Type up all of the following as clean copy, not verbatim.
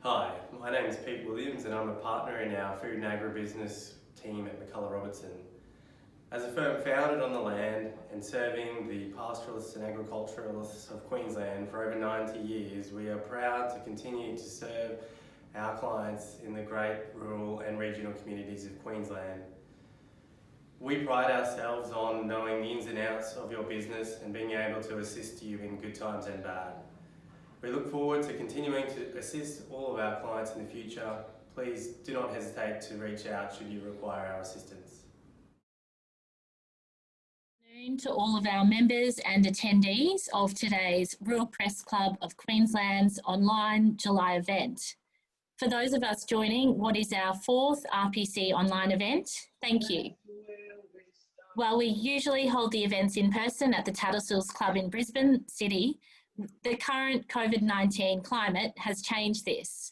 Hi, my name is Pete Williams and I'm a partner in our food and agribusiness team at McCullough Robertson. As a firm founded on the land and serving the pastoralists and agriculturalists of Queensland for over 90 years, we are proud to continue to serve our clients in the great rural and regional communities of Queensland. We pride ourselves on knowing the ins and outs of your business and being able to assist you in good times and bad. We look forward to continuing to assist all of our clients in the future. Please do not hesitate to reach out should you require our assistance. Good afternoon to all of our members and attendees of today's Rural Press Club of Queensland's online July event. For those of us joining what is our fourth RPC online event, thank you. While we usually hold the events in person at the Tattersalls Club in Brisbane City, the current COVID-19 climate has changed this.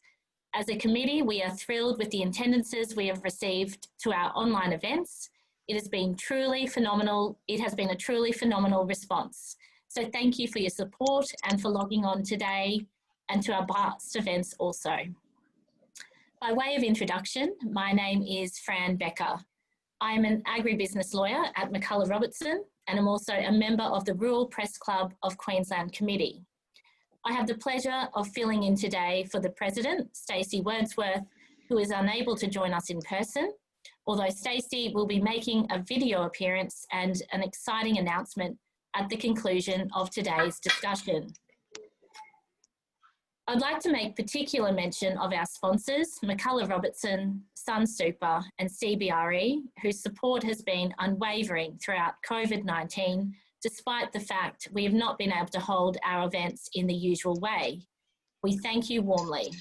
As a committee, we are thrilled with the attendances we have received to our online events. It has been truly phenomenal. It has been a truly phenomenal response. So thank you for your support and for logging on today and to our past events also. By way of introduction, my name is Fran Becker. I am an agribusiness lawyer at McCullough Robertson and I'm also a member of the Rural Press Club of Queensland Committee. I have the pleasure of filling in today for the President, Stacey Wordsworth, who is unable to join us in person, although Stacey will be making a video appearance and an exciting announcement at the conclusion of today's discussion. I'd like to make particular mention of our sponsors, McCullough Robertson, Sun Super and CBRE, whose support has been unwavering throughout COVID-19, despite the fact we have not been able to hold our events in the usual way. We thank you warmly.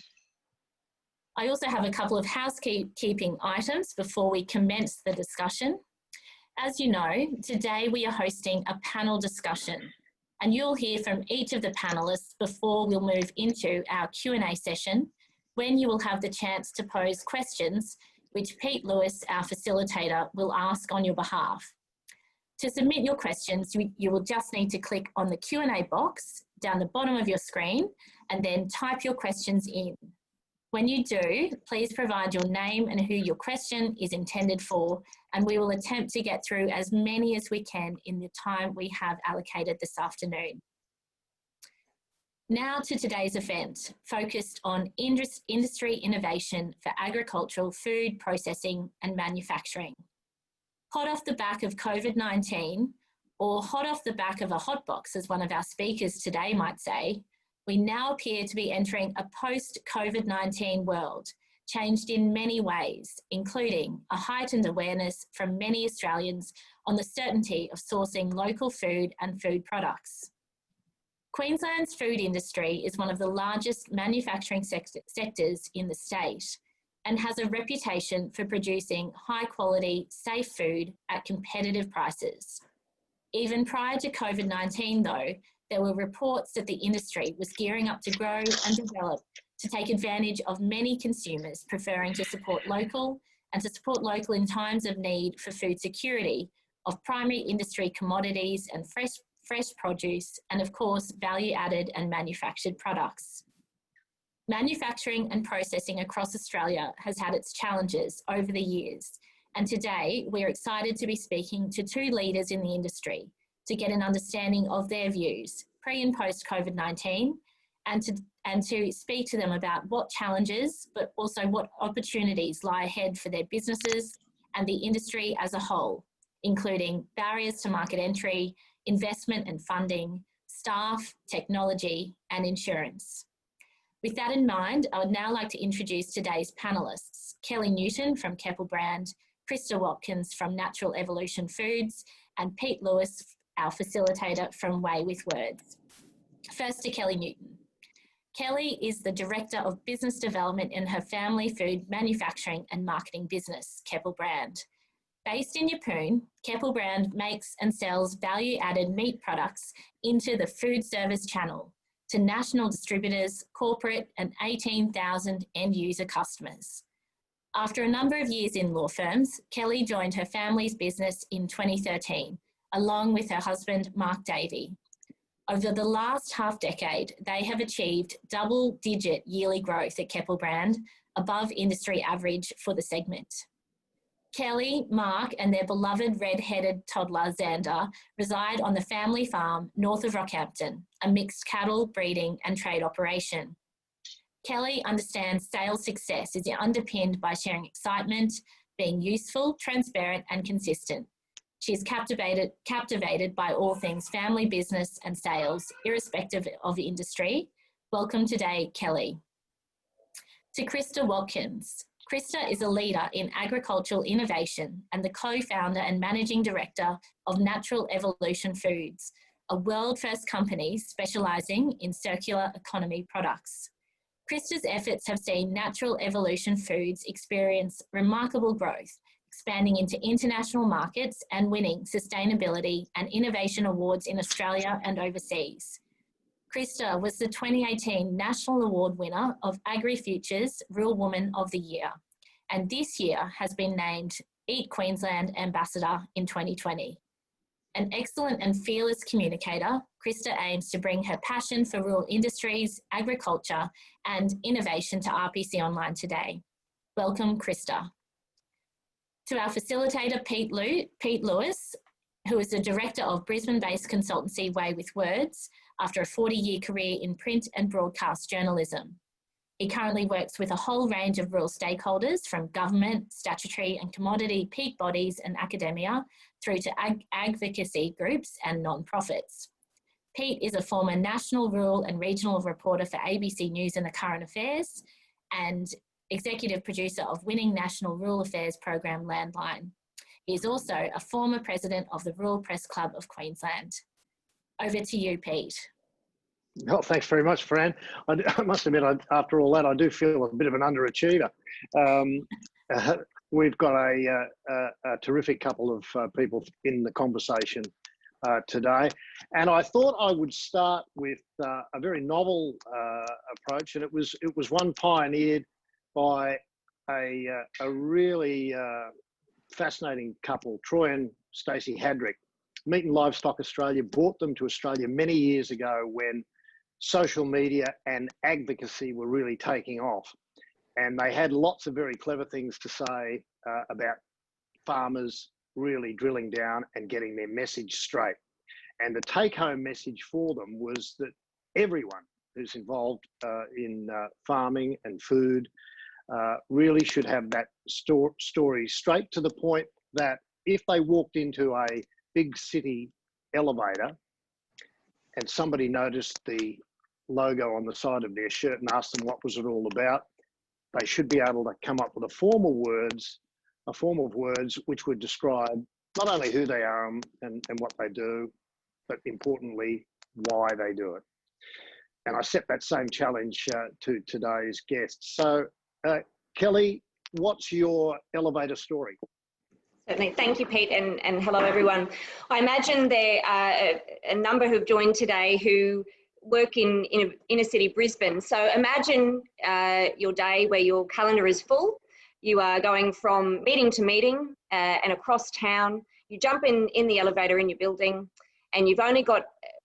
I also have a couple of housekeeping items before we commence the discussion. As you know, today we are hosting a panel discussion and you'll hear from each of the panellists before we'll move into our Q&A session, when you will have the chance to pose questions, which Pete Lewis, our facilitator, will ask on your behalf. To submit your questions, you will just need to click on the Q&A box down the bottom of your screen and then type your questions in. When you do, please provide your name and who your question is intended for, and we will attempt to get through as many as we can in the time we have allocated this afternoon. Now to today's event, focused on industry innovation for agricultural food processing and manufacturing. Hot off the back of COVID-19, or hot off the back of a hotbox, as one of our speakers today might say, we now appear to be entering a post-COVID-19 world, changed in many ways, including a heightened awareness from many Australians on the certainty of sourcing local food and food products. Queensland's food industry is one of the largest manufacturing sectors in the state and has a reputation for producing high-quality, safe food at competitive prices. Even prior to COVID-19, though, there were reports that the industry was gearing up to grow and develop to take advantage of many consumers preferring to support local and to support local in times of need for food security of primary industry commodities and fresh produce and, of course, value-added and manufactured products. Manufacturing and processing across Australia has had its challenges over the years, and today we're excited to be speaking to two leaders in the industry to get an understanding of their views pre and post COVID-19 and to speak to them about what challenges but also what opportunities lie ahead for their businesses and the industry as a whole, including barriers to market entry, investment and funding, staff, technology and insurance. With that in mind, I would now like to introduce today's panellists, Kelly Newton from Keppel Brand, Krista Watkins from Natural Evolution Foods, and Pete Lewis, our facilitator from Way with Words. First to Kelly Newton. Kelly is the Director of Business Development in her family food manufacturing and marketing business, Keppel Brand. Based in Yeppoon, Keppel Brand makes and sells value-added meat products into the food service channel to national distributors, corporate and 18,000 end-user customers. After a number of years in law firms, Kelly joined her family's business in 2013, along with her husband, Mark Davey. Over the last half decade, they have achieved double-digit yearly growth at Keppel brand, above industry average for the segment. Kelly, Mark and their beloved red-headed toddler Xander reside on the family farm north of Rockhampton, a mixed cattle, breeding and trade operation. Kelly understands sales success is underpinned by sharing excitement, being useful, transparent and consistent. She is captivated by all things family business and sales, irrespective of industry. Welcome today, Kelly. To Krista Watkins. Krista is a leader in agricultural innovation and the co-founder and managing director of Natural Evolution Foods, a world-first company specialising in circular economy products. Krista's efforts have seen Natural Evolution Foods experience remarkable growth, expanding into international markets and winning sustainability and innovation awards in Australia and overseas. Krista was the 2018 National Award winner of AgriFuture's Real Woman of the Year, and this year has been named Eat Queensland Ambassador in 2020. An excellent and fearless communicator, Krista aims to bring her passion for rural industries, agriculture, and innovation to RPC Online today. Welcome, Krista. To our facilitator, Pete Lewis, who is the director of Brisbane-based consultancy Way with Words, after a 40-year career in print and broadcast journalism. He currently works with a whole range of rural stakeholders, from government, statutory and commodity peak bodies and academia, through to advocacy groups and non-profits. Pete is a former national, rural and regional reporter for ABC News and the Current Affairs, and executive producer of winning national rural affairs program Landline. He is also a former president of the Rural Press Club of Queensland. Over to you, Pete. Well, thanks very much, Fran. I must admit, after all that, I do feel a bit of an underachiever. We've got a terrific couple of people in the conversation today, and I thought I would start with a very novel approach, and it was one pioneered by a really fascinating couple, Troy and Stacey Hadrick. Meat and Livestock Australia brought them to Australia many years ago when social media and advocacy were really taking off. And they had lots of very clever things to say about farmers really drilling down and getting their message straight. And the take-home message for them was that everyone who's involved in farming and food really should have that story straight to the point, that if they walked into a big city elevator and somebody noticed the logo on the side of their shirt and asked them what was it all about, they should be able to come up with a form of words which would describe not only who they are and what they do, but importantly, why they do it. And I set that same challenge to today's guests. So, Kelly, what's your elevator story? Certainly. Thank you, Pete, and hello, everyone. I imagine there are a number who've joined today who work in inner city Brisbane. So imagine your day where your calendar is full. You are going from meeting to meeting and across town. You jump in the elevator in your building, and you've only got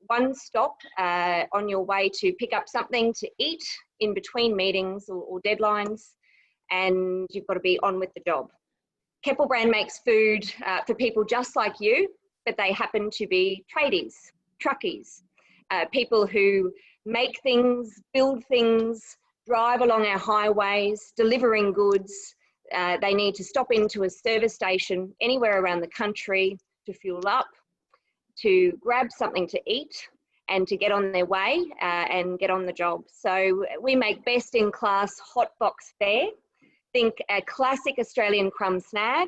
one stop on your way to pick up something to eat in between meetings or deadlines, and you've got to be on with the job. Keppel brand makes food for people just like you, but they happen to be tradies, truckies, people who make things, build things, drive along our highways, delivering goods. They need to stop into a service station anywhere around the country to fuel up, to grab something to eat, and to get on their way and get on the job. So we make best in class hot box fare. Think a classic Australian crumb snag.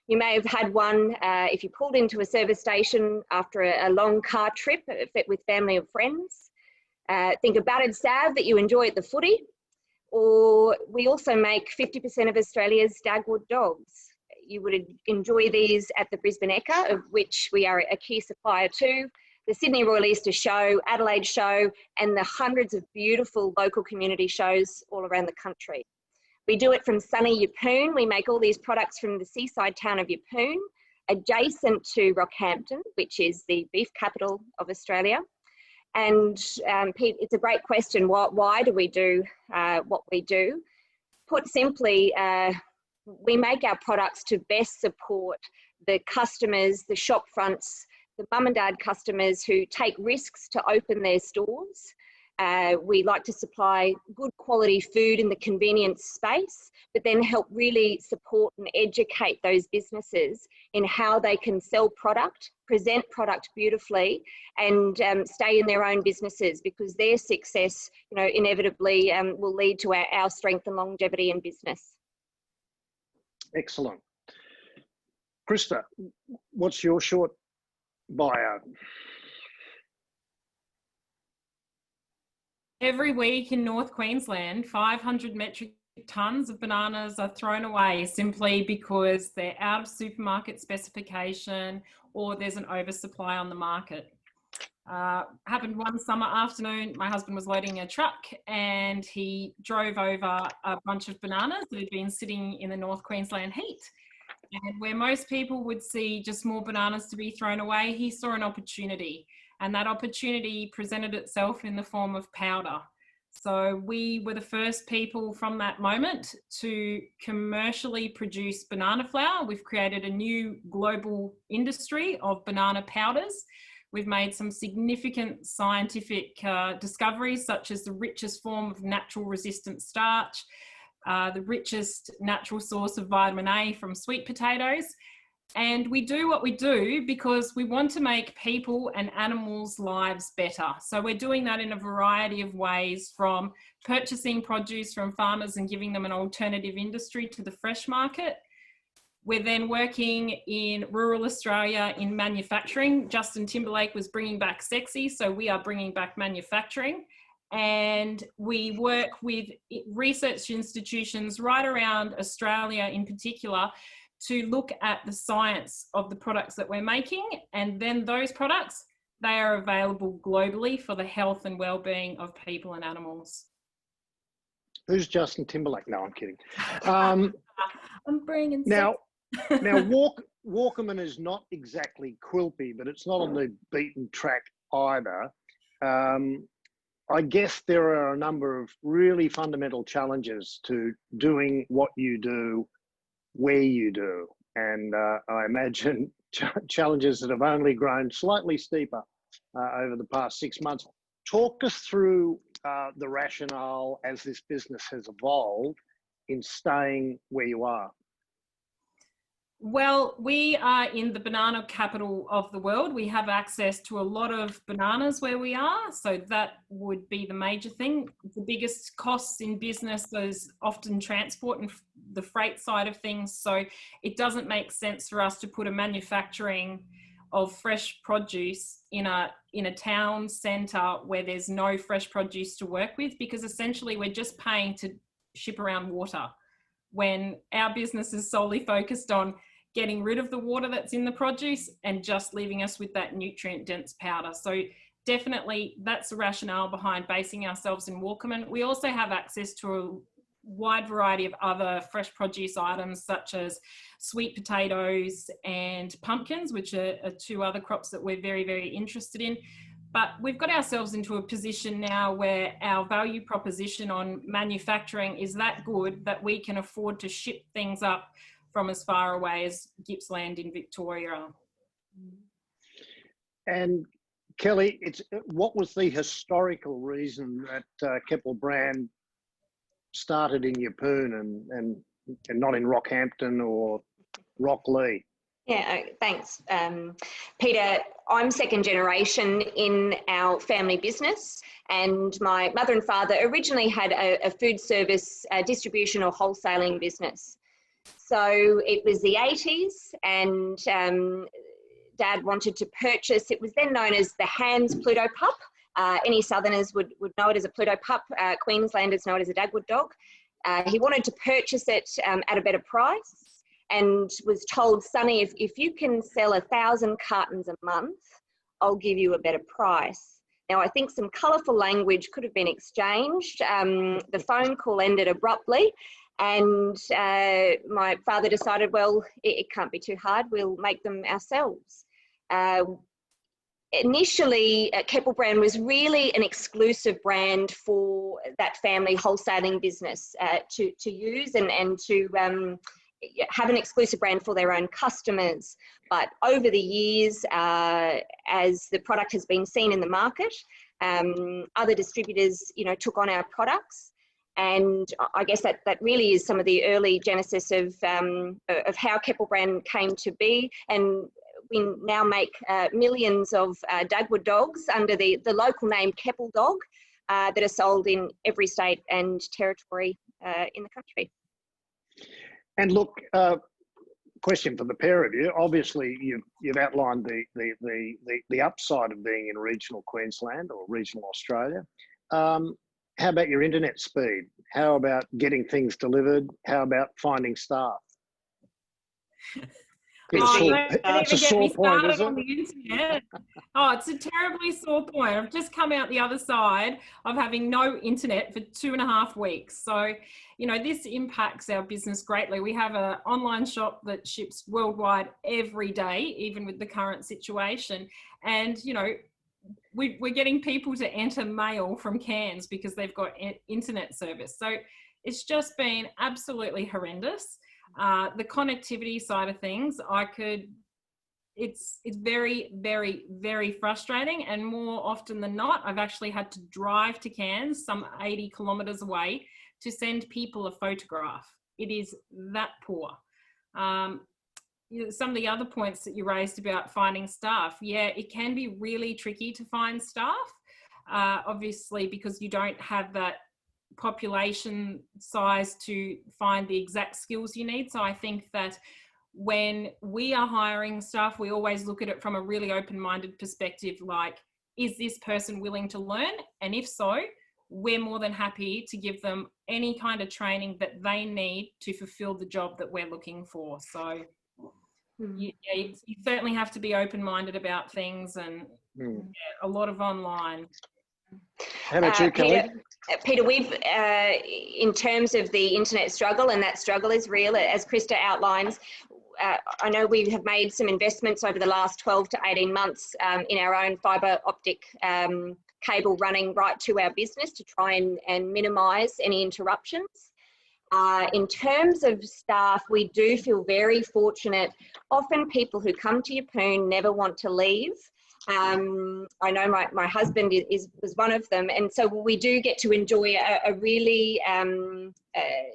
You may have had one if you pulled into a service station after a long car trip with family or friends. Think a battered salve that you enjoy at the footy. Or we also make 50% of Australia's Dagwood dogs. You would enjoy these at the Brisbane Ekka, of which we are a key supplier to, the Sydney Royal Easter Show, Adelaide Show, and the hundreds of beautiful local community shows all around the country. We do it from sunny Yeppoon. We make all these products from the seaside town of Yeppoon, adjacent to Rockhampton, which is the beef capital of Australia. And Pete, it's a great question. Why do we do what we do? Put simply, we make our products to best support the customers, the shop fronts, the mum and dad customers who take risks to open their stores. We like to supply good quality food in the convenience space, but then help really support and educate those businesses in how they can sell product, present product beautifully, and stay in their own businesses, because their success, inevitably will lead to our strength and longevity in business. Excellent. Krista, what's your short bio? Every week in North Queensland, 500 metric tonnes of bananas are thrown away simply because they're out of supermarket specification or there's an oversupply on the market. Happened one summer afternoon. My husband was loading a truck and he drove over a bunch of bananas that had been sitting in the North Queensland heat. And where most people would see just more bananas to be thrown away, he saw an opportunity. And that opportunity presented itself in the form of powder. So we were the first people from that moment to commercially produce banana flour. We've created a new global industry of banana powders. We've made some significant scientific discoveries, such as the richest form of natural resistant starch, the richest natural source of vitamin A from sweet potatoes. And we do what we do because we want to make people and animals' lives better. So we're doing that in a variety of ways, from purchasing produce from farmers and giving them an alternative industry to the fresh market. We're then working in rural Australia in manufacturing. Justin Timberlake was bringing back sexy, so we are bringing back manufacturing. And we work with research institutions right around Australia in particular to look at the science of the products that we're making, and then those products, they are available globally for the health and well-being of people and animals. Who's Justin Timberlake? No, I'm kidding. I'm bringing now Walkerman is not exactly quilpy, but it's not on the beaten track either. I guess there are a number of really fundamental challenges to doing what you do where you do, and I imagine challenges that have only grown slightly steeper over the past 6 months. Talk us through the rationale as this business has evolved in staying where you are. Well, we are in the banana capital of the world. We have access to a lot of bananas where we are, so that would be the major thing. The biggest costs in business is often transport and the freight side of things, so it doesn't make sense for us to put a manufacturing of fresh produce in a town centre where there's no fresh produce to work with, because essentially we're just paying to ship around water, when our business is solely focused on getting rid of the water that's in the produce and just leaving us with that nutrient dense powder. So definitely that's the rationale behind basing ourselves in Walkerman. We also have access to a wide variety of other fresh produce items, such as sweet potatoes and pumpkins, which are two other crops that we're very, very interested in. But we've got ourselves into a position now where our value proposition on manufacturing is that good that we can afford to ship things up from as far away as Gippsland in Victoria. And Kelly, what was the historical reason that Keppel brand started in Yeppoon and not in Rockhampton or Rocklea? Yeah, thanks, Peter. I'm second generation in our family business, and my mother and father originally had a food service distribution or wholesaling business. So it was the 80s, and Dad wanted to purchase, it was then known as the Hans Pluto Pup. Any Southerners would know it as a Pluto Pup. Queenslanders know it as a Dagwood dog. He wanted to purchase it at a better price, and was told, Sonny, if you can sell 1,000 cartons a month, I'll give you a better price. Now, I think some colourful language could have been exchanged. The phone call ended abruptly, and my father decided, well, it can't be too hard. We'll make them ourselves. initially, Keppel brand was really an exclusive brand for that family wholesaling business to use and to have an exclusive brand for their own customers. But over the years, as the product has been seen in the market, other distributors, took on our products. And I guess that really is some of the early genesis of how Keppel brand came to be. And we now make millions of Dagwood dogs under the local name Keppel Dog that are sold in every state and territory in the country. And look, question for the pair of you. Obviously, you've outlined the upside of being in regional Queensland or regional Australia. How about your internet speed? How about getting things delivered? How about finding staff? It's a sore point, is it? On the internet. Oh, it's a terribly sore point. I've just come out the other side of having no internet for 2.5 weeks. So, this impacts our business greatly. We have an online shop that ships worldwide every day, even with the current situation. And, we're getting people to enter mail from Cairns because they've got internet service. So it's just been absolutely horrendous. The connectivity side of things, it's very, very, very frustrating. And more often than not, I've actually had to drive to Cairns, some 80 kilometres away, to send people a photograph. It is that poor. Some of the other points that you raised about finding staff, it can be really tricky to find staff, obviously, because you don't have that population size to find the exact skills you need. So I think that when we are hiring staff, we always look at it from a really open-minded perspective, like, is this person willing to learn? And if so, we're more than happy to give them any kind of training that they need to fulfill the job that we're looking for. So you certainly have to be open-minded about things, and a lot of online. How about you, Kelly? Peter, we've, in terms of the internet struggle, and that struggle is real, as Krista outlines, I know we have made some investments over the last 12 to 18 months in our own fibre optic cable running right to our business to try and minimise any interruptions. In terms of staff, we do feel very fortunate. Often people who come to Yeppoon never want to leave. I know my husband was one of them, and so we do get to enjoy a really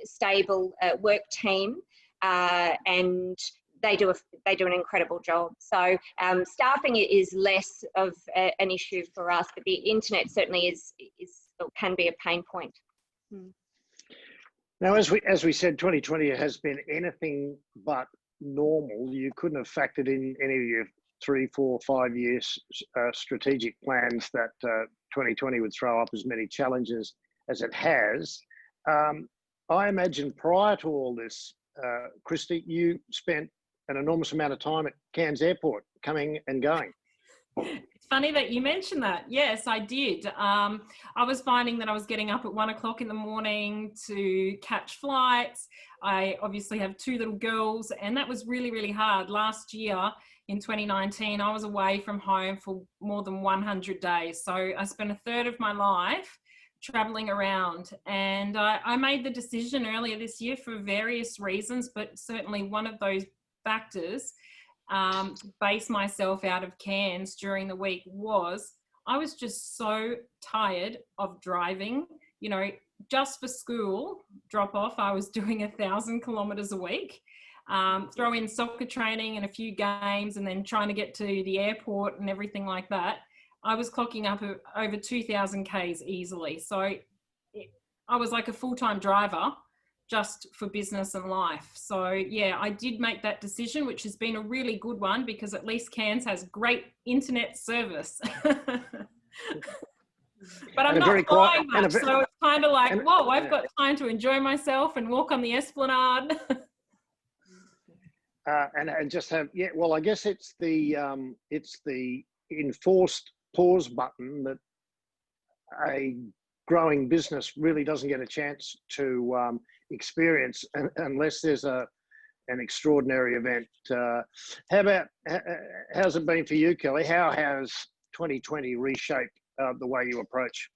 stable work team, and they do an incredible job. So staffing is less of an issue for us, but the internet certainly can be a pain point. Now, as we said, 2020 has been anything but normal. You couldn't have factored in any of your 3, 4, 5 years strategic plans that 2020 would throw up as many challenges as it has. I imagine prior to all this, Christy, you spent an enormous amount of time at Cairns Airport, coming and going. It's funny that you mentioned that. Yes, I did. I was finding that I was getting up at 1 o'clock in the morning to catch flights. I obviously have 2 little girls, and that was really, really hard. Last year in 2019, I was away from home for more than 100 days. So I spent a third of my life traveling around, and I made the decision earlier this year for various reasons, but certainly one of those factors to base myself out of Cairns during the week was I was just so tired of driving. Just for school drop off, I was doing 1,000 kilometres a week. Throw in soccer training and a few games, and then trying to get to the airport and everything like that. I was clocking up over 2,000 Ks easily. So I was like a full-time driver just for business and life. So yeah, I did make that decision, which has been a really good one because at least Cairns has great internet service. But I'm not flying much, so it's kind of like, whoa, I've got time to enjoy myself and walk on the Esplanade. And just have, well, I guess it's the enforced pause button that a growing business really doesn't get a chance to experience unless there's an extraordinary event. How's it been for you, Kelly? How has 2020 reshaped the way you approach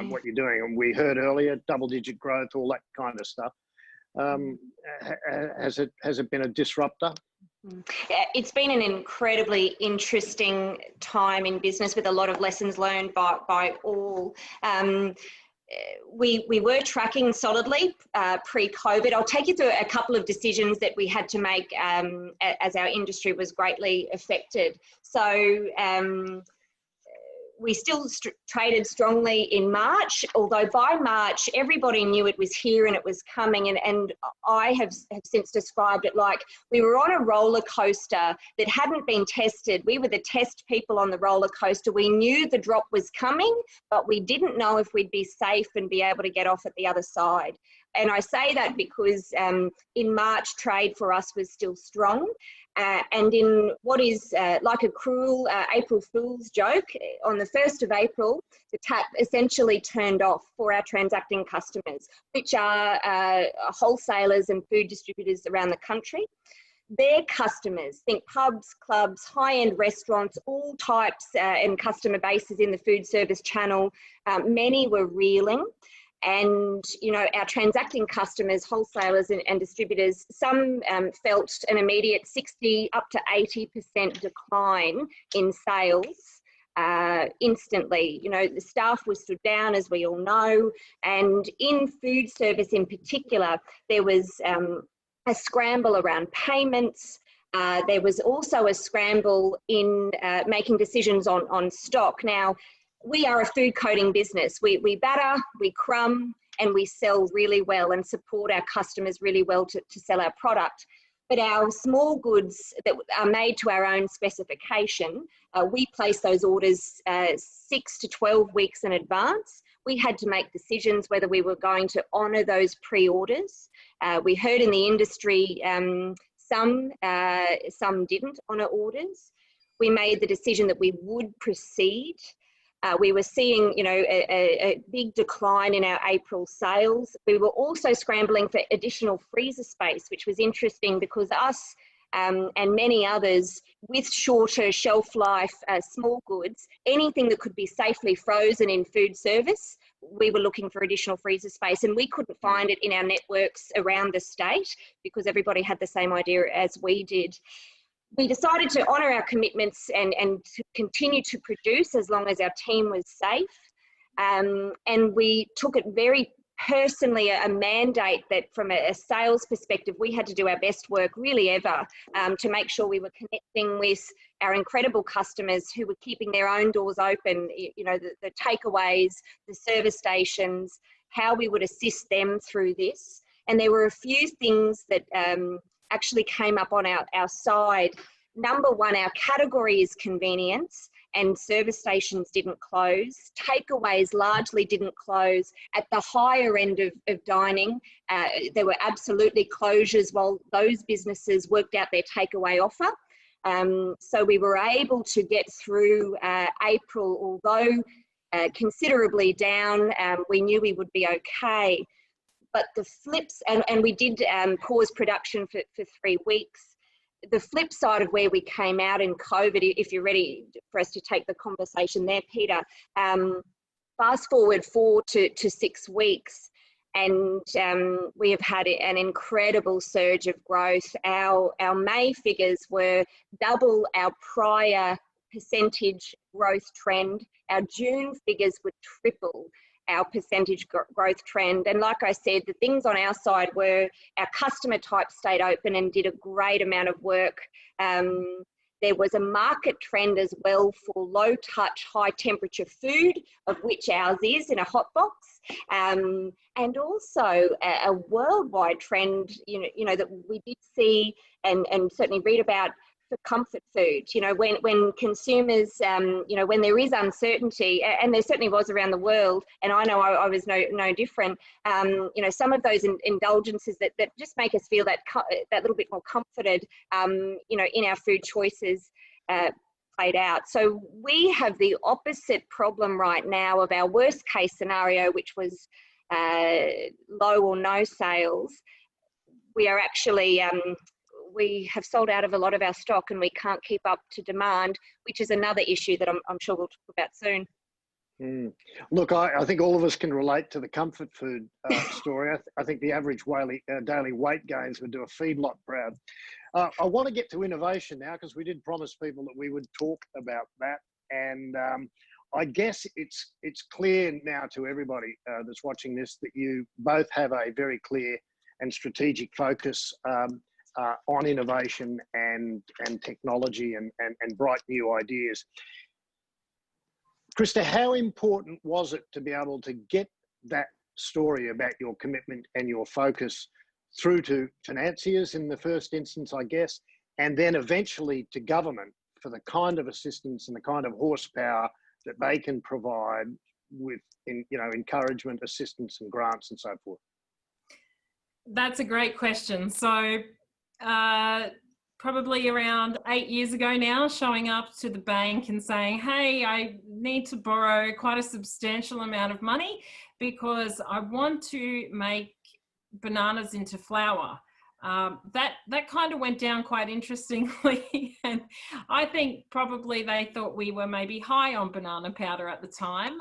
what you're doing. And we heard earlier, double-digit growth, all that kind of stuff. Has it been a disruptor? It's been an incredibly interesting time in business with a lot of lessons learned by all. We were tracking solidly pre-COVID. I'll take you through a couple of decisions that we had to make as our industry was greatly affected. So we still traded strongly in March, although by March, everybody knew it was here and it was coming. And I have since described it like we were on a roller coaster that hadn't been tested. We were the test people on the roller coaster. We knew the drop was coming, but we didn't know if we'd be safe and be able to get off at the other side. And I say that because in March, trade for us was still strong. And in what is like a cruel April Fool's joke, on the 1st of April, the tap essentially turned off for our transacting customers, which are wholesalers and food distributors around the country. Their customers, think pubs, clubs, high-end restaurants, all types and customer bases in the food service channel, many were reeling. And, you know, our transacting customers, wholesalers and distributors, some felt an immediate 60 up to 80% decline in sales instantly. You know, the staff was stood down, as we all know. And in food service in particular, there was a scramble around payments. There was also a scramble in making decisions on stock. Now, we are a food coating business. We batter, we crumb, and we sell really well and support our customers really well to sell our product. But our small goods that are made to our own specification, we place those orders 6 to 12 weeks in advance. We had to make decisions whether we were going to honour those pre-orders. We heard in the industry some didn't honour orders. We made the decision that we would proceed. We were seeing, you know, a big decline in our April sales. We were also scrambling for additional freezer space, which was interesting because us and many others with shorter shelf life, small goods, anything that could be safely frozen in food service, we were looking for additional freezer space, and we couldn't find it in our networks around the state because everybody had the same idea as we did. We decided to honour our commitments and to continue to produce as long as our team was safe. And we took it very personally, a mandate that from a sales perspective, we had to do our best work really ever to make sure we were connecting with our incredible customers who were keeping their own doors open, you know, the takeaways, the service stations, how we would assist them through this. And there were a few things that actually came up on our side. Number one, our category is convenience, and service stations didn't close. Takeaways largely didn't close. At the higher end of dining, there were absolutely closures while those businesses worked out their takeaway offer. So we were able to get through April, although considerably down. We knew we would be okay. But the flips, and we did pause production for 3 weeks. The flip side of where we came out in COVID, if you're ready for us to take the conversation there, Peter, fast forward 4 to 6 weeks, and we have had an incredible surge of growth. Our May figures were double our prior percentage growth trend. Our June figures were triple our percentage growth trend. And like I said, the things on our side were our customer type stayed open and did a great amount of work. There was a market trend as well for low touch, high temperature food, of which ours is in a hot box. And also a worldwide trend, you know, that we did see and certainly read about for comfort food. You know, when consumers, you know, when there is uncertainty, and there certainly was around the world, and I know I was no different, you know, some of those indulgences that just make us feel that little bit more comforted, you know, in our food choices played out. So we have the opposite problem right now of our worst case scenario, which was low or no sales. We are actually we have sold out of a lot of our stock and we can't keep up to demand, which is another issue that I'm sure we'll talk about soon. Look, I think all of us can relate to the comfort food story. I think the average daily weight gains would do a feedlot proud. I want to get to innovation now, because we did promise people that we would talk about that. And I guess it's clear now to everybody that's watching this that you both have a very clear and strategic focus on innovation and technology and bright new ideas. Krista, how important was it to be able to get that story about your commitment and your focus through to financiers in the first instance, I guess, and then eventually to government for the kind of assistance and the kind of horsepower that they can provide with, encouragement, assistance and grants and so forth? That's a great question. So probably around 8 years ago now, showing up to the bank and saying, hey, I need to borrow quite a substantial amount of money because I want to make bananas into flour. That kind of went down quite interestingly. And I think probably they thought we were maybe high on banana powder at the time.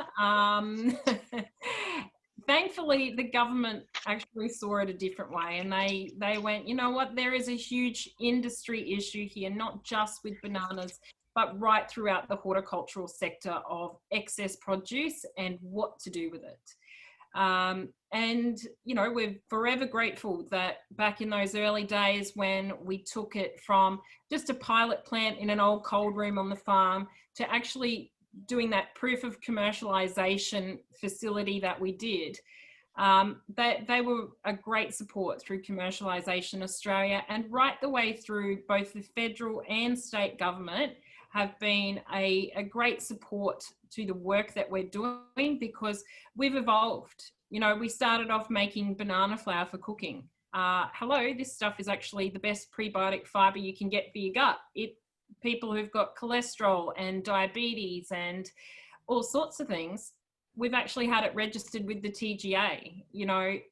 Thankfully, the government actually saw it a different way, and they went, you know what, there is a huge industry issue here, not just with bananas, but right throughout the horticultural sector of excess produce and what to do with it. And, we're forever grateful that back in those early days when we took it from just a pilot plant in an old cold room on the farm to actually doing that proof of commercialization facility that we did, they were a great support through Commercialisation Australia, and right the way through both the federal and state government have been a great support to the work that we're doing, because we've evolved. We started off making banana flour for cooking. Hello, this stuff is actually the best prebiotic fibre you can get for your gut. People who've got cholesterol and diabetes and all sorts of things, we've actually had it registered with the TGA,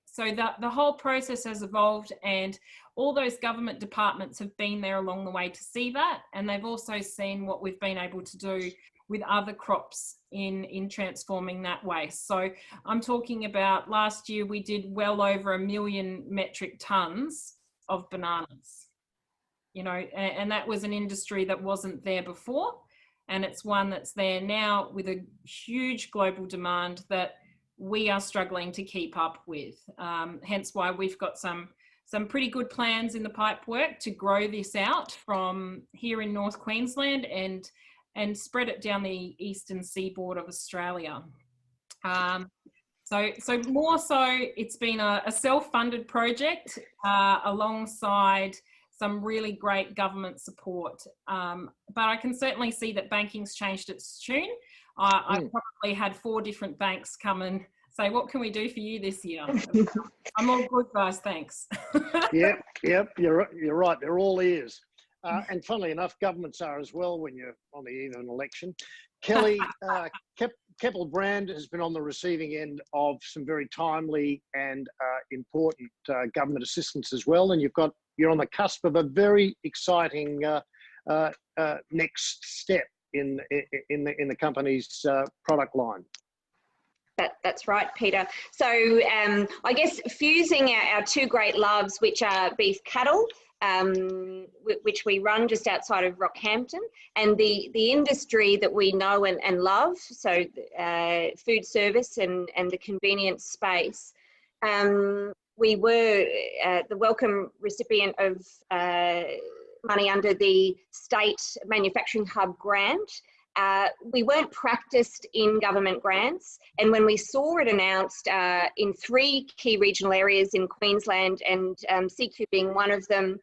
so the whole process has evolved, and all those government departments have been there along the way to see that. And they've also seen what we've been able to do with other crops in transforming that waste. So I'm talking about last year, we did well over 1 million metric tons of bananas. And that was an industry that wasn't there before. And it's one that's there now with a huge global demand that we are struggling to keep up with. Hence why we've got some pretty good plans in the pipe work to grow this out from here in North Queensland and spread it down the eastern seaboard of Australia. So more so, it's been a self-funded project alongside some really great government support. But I can certainly see that banking's changed its tune. I probably had 4 different banks come and say, what can we do for you this year? I'm all good, guys, thanks. Yep, you're right. They're all ears. And funnily enough, governments are as well when you're on the eve of an election. Kelly, Keppel Brand has been on the receiving end of some very timely and important government assistance as well. And you're on the cusp of a very exciting next step in the company's product line. That's right, Peter. So I guess fusing our 2 great loves, which are beef cattle, which we run just outside of Rockhampton, and the industry that we know and love, so food service and the convenience space. We were the welcome recipient of money under the State Manufacturing Hub grant. We weren't practiced in government grants, and when we saw it announced in 3 key regional areas in Queensland, and CQ being one of them,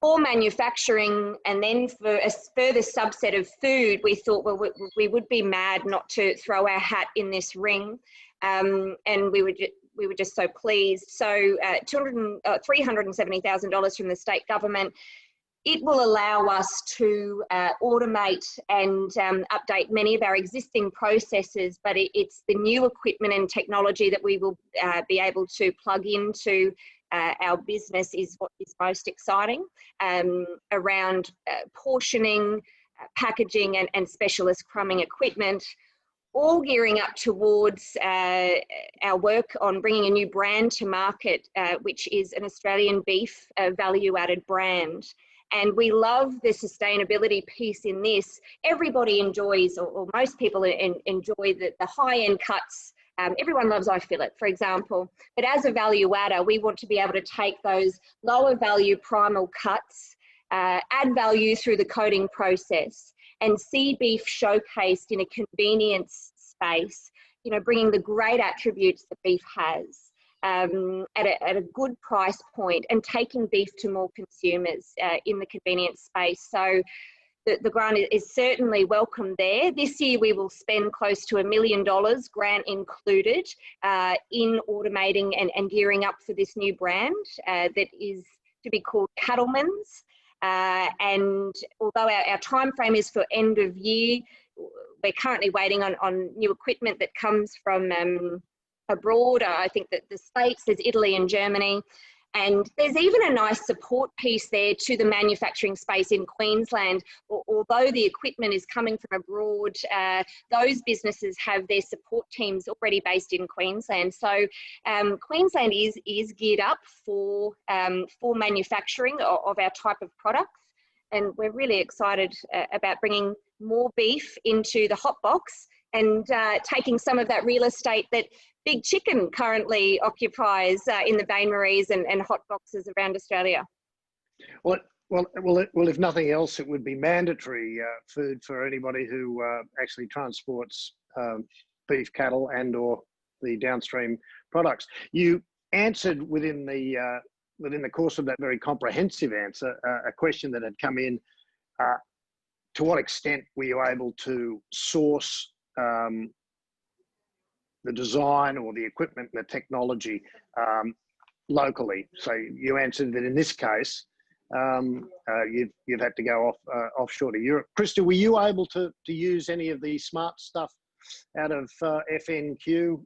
for manufacturing and then for a further subset of food, we thought, well, we would be mad not to throw our hat in this ring, and we were just so pleased. So $370,000 from the state government. It will allow us to automate and update many of our existing processes, but it's the new equipment and technology that we will be able to plug into our business is what is most exciting, around portioning, packaging and specialist crumbing equipment, all gearing up towards our work on bringing a new brand to market, which is an Australian beef value-added brand. And we love the sustainability piece in this. Everybody enjoys, or most people enjoy the high-end cuts. Everyone loves eye fillet, for example. But as a value adder, we want to be able to take those lower value primal cuts, add value through the coating process, and see beef showcased in a convenience space, you know, bringing the great attributes that beef has. At a good price point, and taking beef to more consumers in the convenience space. So the grant is certainly welcome there. This year we will spend close to $1 million, grant included, in automating and gearing up for this new brand that is to be called Cattleman's. And although our time frame is for end of year, we're currently waiting on new equipment that comes from abroad. I think that the States, there's Italy and Germany, and there's even a nice support piece there to the manufacturing space in Queensland. Although the equipment is coming from abroad, those businesses have their support teams already based in Queensland. So Queensland is geared up for manufacturing of our type of products, and we're really excited about bringing more beef into the hot box and taking some of that real estate that Big Chicken currently occupies in the bain maries and hot boxes around Australia. Well, if nothing else, it would be mandatory food for anybody who actually transports beef cattle and or the downstream products. You answered within the course of that very comprehensive answer a question that had come in. To what extent were you able to source the design or the equipment and the technology locally? So you answered that in this case, you've had to go offshore to Europe. Krista, were you able to use any of the smart stuff out of FNQ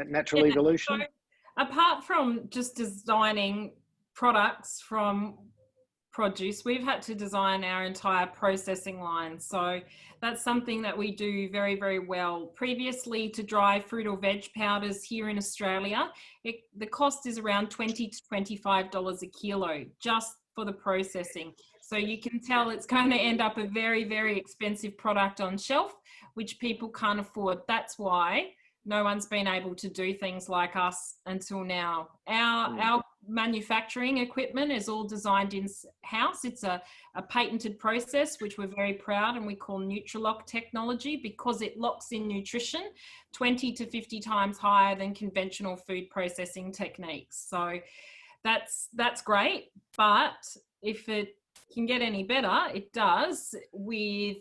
at Natural Evolution? So apart from just designing products from produce, we've had to design our entire processing line. So that's something that we do very, very well. Previously, to dry fruit or veg powders here in Australia, the cost is around $20 to $25 a kilo just for the processing. So you can tell it's going to end up a very, very expensive product on shelf, which people can't afford. That's why no one's been able to do things like us until now. Our manufacturing equipment is all designed in-house. It's a patented process, which we're very proud, and we call Nutrilock technology, because it locks in nutrition 20 to 50 times higher than conventional food processing techniques. So that's great, but if it can get any better, it does. With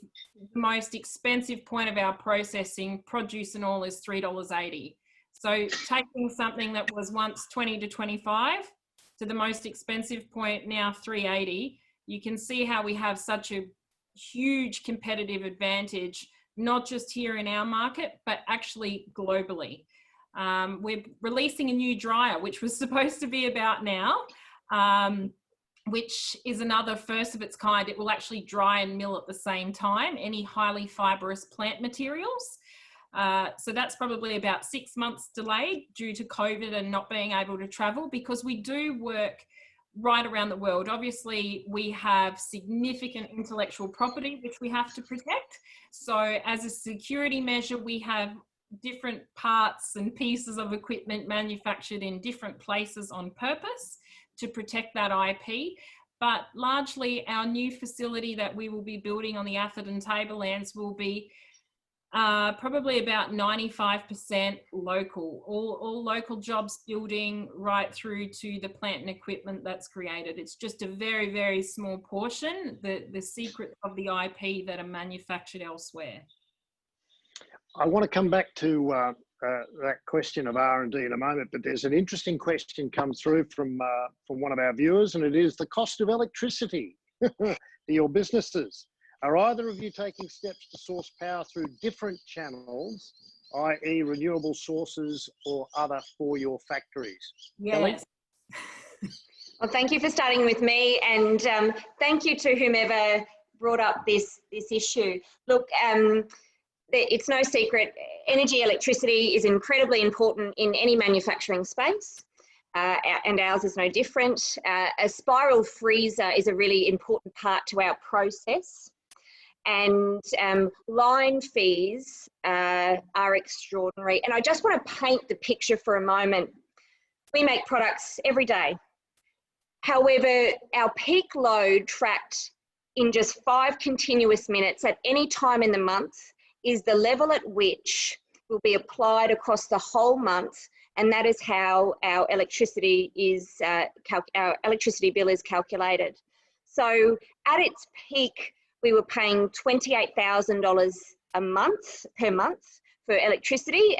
the most expensive point of our processing, produce and all, is $3.80. So taking something that was once 20 to 25 to the most expensive point, now $3.80, you can see how we have such a huge competitive advantage, not just here in our market, but actually globally. We're releasing a new dryer, which was supposed to be about now, which is another first of its kind. It will actually dry and mill at the same time any highly fibrous plant materials. So that's probably about 6 months delayed due to COVID and not being able to travel, because we do work right around the world. Obviously, we have significant intellectual property which we have to protect. So as a security measure, we have different parts and pieces of equipment manufactured in different places on purpose to protect that IP. But largely our new facility that we will be building on the Atherton Tablelands will be probably about 95% local, all local jobs building right through to the plant and equipment that's created. It's just a very, very small portion, the secret of the IP that are manufactured elsewhere. I want to come back to that question of R&D in a moment, but there's an interesting question come through from one of our viewers, and it is the cost of electricity for your businesses. Are either of you taking steps to source power through different channels i.e. renewable sources or other for your factories? Yes. Well, thank you for starting with me, and thank you to whomever brought up this issue. Look, it's no secret, electricity is incredibly important in any manufacturing space, and ours is no different. A spiral freezer is a really important part to our process, and line fees are extraordinary. And I just want to paint the picture for a moment. We make products every day. However, our peak load tracked in just 5 continuous minutes at any time in the month is the level at which will be applied across the whole month, and that is how our electricity bill is calculated. So at its peak, we were paying $28,000 per month for electricity.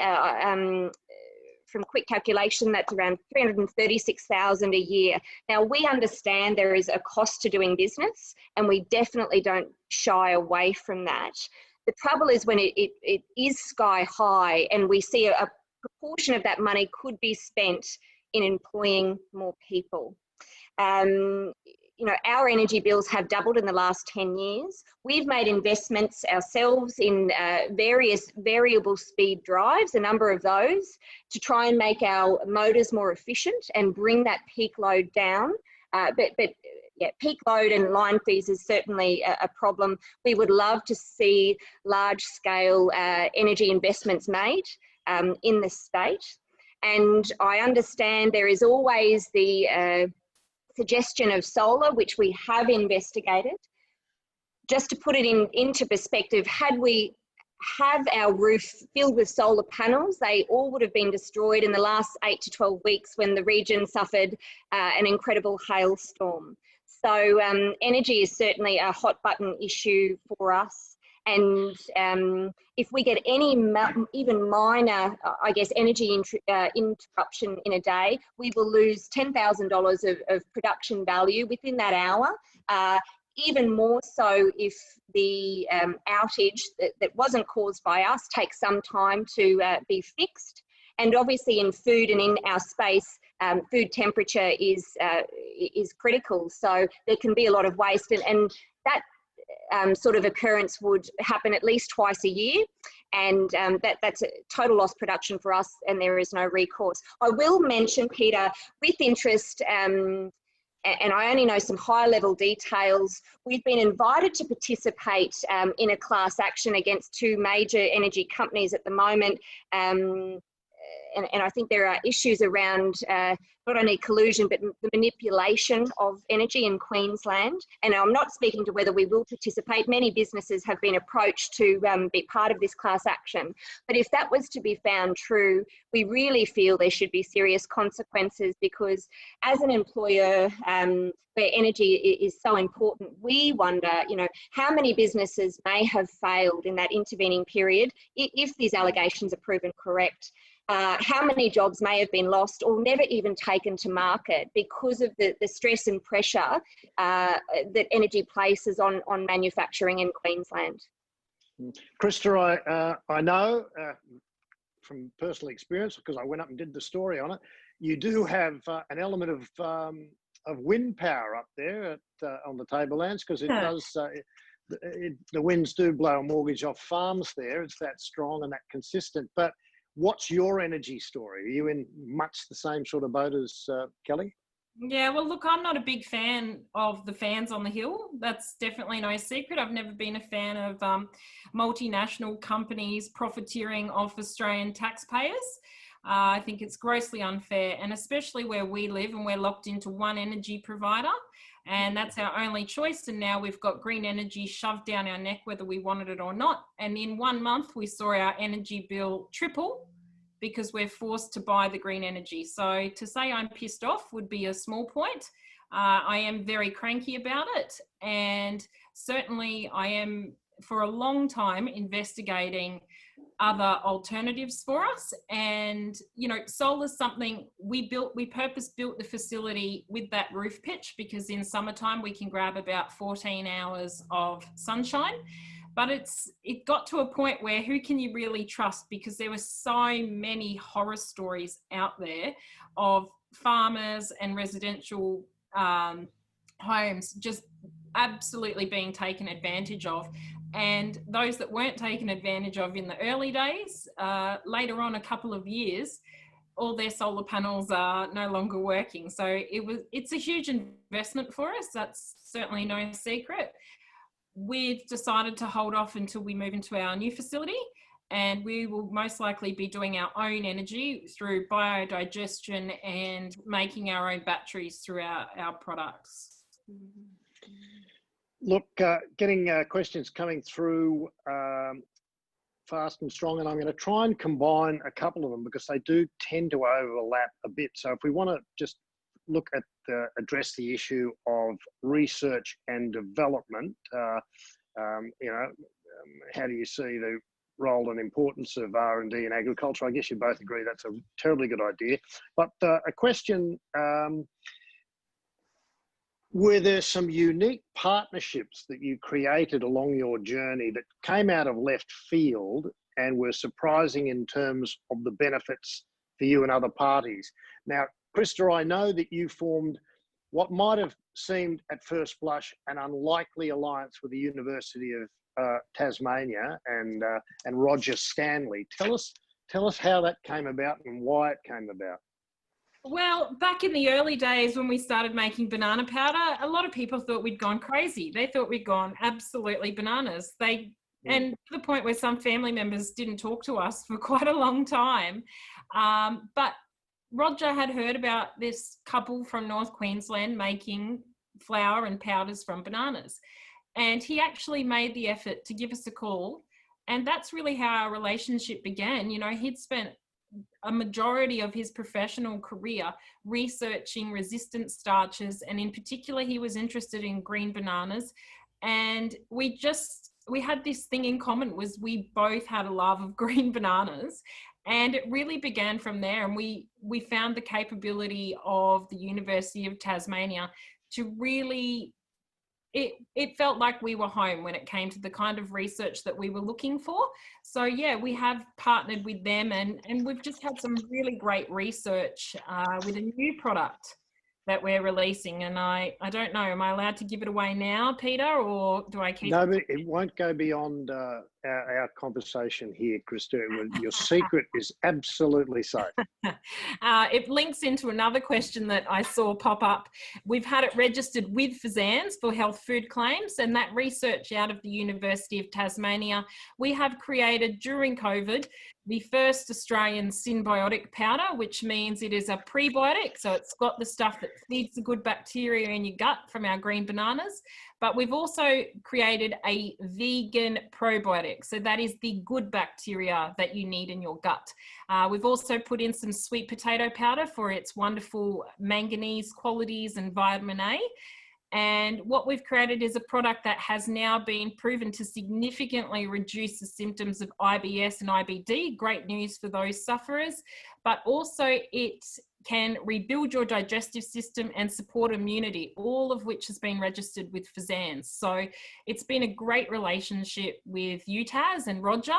From quick calculation, that's around $336,000 a year. Now, we understand there is a cost to doing business, and we definitely don't shy away from that. The trouble is when it is sky high, and we see a proportion of that money could be spent in employing more people. You know, our energy bills have doubled in the last 10 years. We've made investments ourselves in various variable speed drives, a number of those, to try and make our motors more efficient and bring that peak load down. But yeah, peak load and line fees is certainly a problem. We would love to see large scale energy investments made in the state. And I understand there is always the suggestion of solar, which we have investigated. Just to put it into perspective, had we have our roof filled with solar panels, they all would have been destroyed in the last 8 to 12 weeks when the region suffered an incredible hailstorm. So energy is certainly a hot button issue for us. And if we get any even minor, I guess, energy interruption in a day, we will lose $10,000 of production value within that hour. Even more so if the outage that wasn't caused by us takes some time to be fixed. And obviously in food and in our space, food temperature is critical. So there can be a lot of waste, and that sort of occurrence would happen at least twice a year, and that's a total lost production for us, and there is no recourse. I will mention, Peter, with interest, and I only know some high level details, we've been invited to participate in a class action against 2 major energy companies at the moment. And I think there are issues around not only collusion, but the manipulation of energy in Queensland. And I'm not speaking to whether we will participate. Many businesses have been approached to be part of this class action. But if that was to be found true, we really feel there should be serious consequences, because as an employer, where energy is so important, we wonder, you know, how many businesses may have failed in that intervening period if these allegations are proven correct. How many jobs may have been lost or never even taken to market because of the stress and pressure that energy places on manufacturing in Queensland. Krista, I know from personal experience, because I went up and did the story on it, you do have an element of wind power up there on the tablelands, because it does. The winds do blow a mortgage off farms there. It's that strong and that consistent. But what's your energy story? Are you in much the same sort of boat as Kelly? Yeah, well, look, I'm not a big fan of the fans on the hill. That's definitely no secret. I've never been a fan of multinational companies profiteering off Australian taxpayers. I think it's grossly unfair, and especially where we live and we're locked into one energy provider, and that's our only choice. And now we've got green energy shoved down our neck, whether we wanted it or not. And in 1 month, we saw our energy bill triple because we're forced to buy the green energy. So to say I'm pissed off would be a small point. I am very cranky about it. And certainly I am, for a long time, investigating other alternatives for us. And, you know, solar's something we purpose built the facility with that roof pitch, because in summertime we can grab about 14 hours of sunshine. But it got to a point where who can you really trust? Because there were so many horror stories out there of farmers and residential homes just absolutely being taken advantage of. And those that weren't taken advantage of in the early days, later on a couple of years, all their solar panels are no longer working. So it's a huge investment for us. That's certainly no secret. We've decided to hold off until we move into our new facility, and we will most likely be doing our own energy through biodigestion and making our own batteries through our products. Look, getting questions coming through fast and strong, and I'm going to try and combine a couple of them because they do tend to overlap a bit. So if we want to just look at address the issue of research and development, how do you see the role and importance of R&D in agriculture? I guess you both agree that's a terribly good idea. But a question, were there some unique partnerships that you created along your journey that came out of left field and were surprising in terms of the benefits for you and other parties? Now, Krista, I know that you formed what might have seemed at first blush an unlikely alliance with the University of Tasmania and Roger Stanley. Tell us how that came about and why it came about. Well, back in the early days when we started making banana powder, a lot of people thought we'd gone crazy. They thought we'd gone absolutely bananas. And to the point where some family members didn't talk to us for quite a long time. But Roger had heard about this couple from North Queensland making flour and powders from bananas. And he actually made the effort to give us a call. And that's really how our relationship began. You know, he'd spent a majority of his professional career researching resistant starches, and in particular he was interested in green bananas. And we had this thing in common, was we both had a love of green bananas, and it really began from there. And we found the capability of the University of Tasmania to really, it felt like we were home when it came to the kind of research that we were looking for. So yeah, we have partnered with them, and we've just had some really great research with a new product that we're releasing. And I don't know, am I allowed to give it away now, Peter, or do I keep? No, but it won't go beyond our conversation here, Krista. Your secret is absolutely safe. It links into another question that I saw pop up. We've had it registered with FSANZ for health food claims, and that research out of the University of Tasmania, we have created during COVID the first Australian symbiotic powder, which means it is a prebiotic. So it's got the stuff that feeds the good bacteria in your gut from our green bananas. But we've also created a vegan probiotic. So that is the good bacteria that you need in your gut. We've also put in some sweet potato powder for its wonderful manganese qualities and vitamin A. And what we've created is a product that has now been proven to significantly reduce the symptoms of IBS and IBD. Great news for those sufferers, but also it can rebuild your digestive system and support immunity, all of which has been registered with FSANZ. So it's been a great relationship with UTAS and Roger.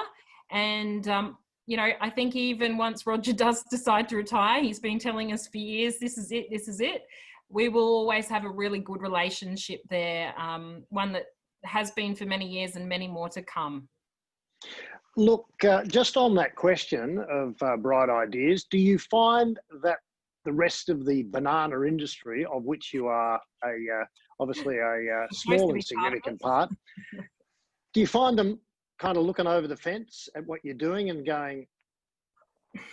And, you know, I think even once Roger does decide to retire, he's been telling us for years, this is it, this is it. We will always have a really good relationship there, one that has been for many years and many more to come. Look, just on that question of bright ideas, do you find that the rest of the banana industry, of which you are obviously a small and significant part, do you find them kind of looking over the fence at what you're doing and going,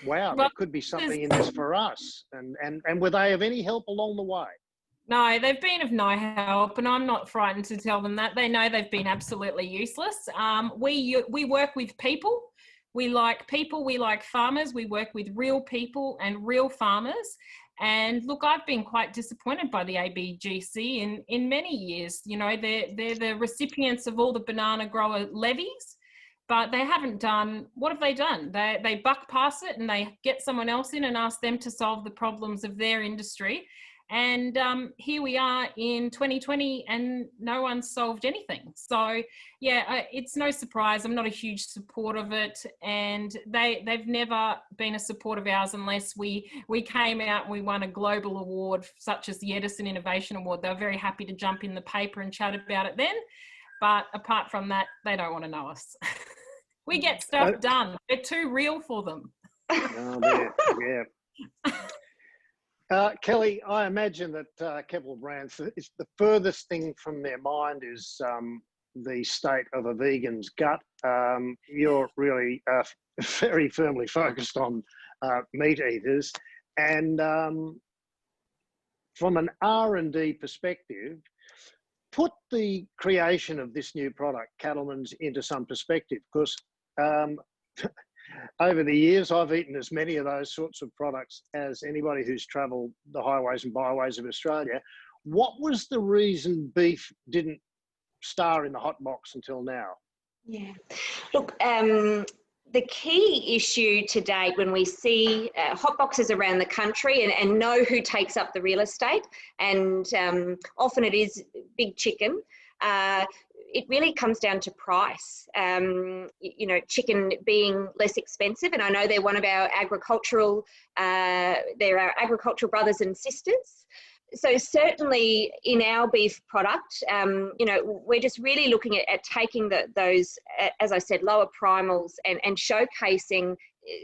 wow, there could be something in this for us? And were they of any help along the way? No, they've been of no help, and I'm not frightened to tell them that. They know they've been absolutely useless. We work with people. We like people, we like farmers. We work with real people and real farmers. And look, I've been quite disappointed by the ABGC in many years. You know, they're the recipients of all the banana grower levies, but they haven't done, what have they done? They buck past it and they get someone else in and ask them to solve the problems of their industry. And here we are in 2020 and no one's solved anything. So yeah, it's no surprise. I'm not a huge support of it, and they've never been a support of ours unless we came out and we won a global award such as the Edison Innovation Award. They were very happy to jump in the paper and chat about it then. But apart from that, they don't want to know us. We get stuff done. They're too real for them. Oh, yeah. Kelly, I imagine that Keppel Brands, it's the furthest thing from their mind is the state of a vegan's gut. You're really very firmly focused on meat eaters, and from an R&D perspective, put the creation of this new product, Cattleman's, into some perspective, because over the years, I've eaten as many of those sorts of products as anybody who's travelled the highways and byways of Australia. What was the reason beef didn't star in the hot box until now? Yeah, look, the key issue to date when we see hot boxes around the country and know who takes up the real estate, and often it is big chicken, it really comes down to price. You know, chicken being less expensive, and I know they're one of our agricultural, they're our agricultural brothers and sisters. So certainly in our beef product, you know, we're just really looking at taking those, as I said, lower primals and showcasing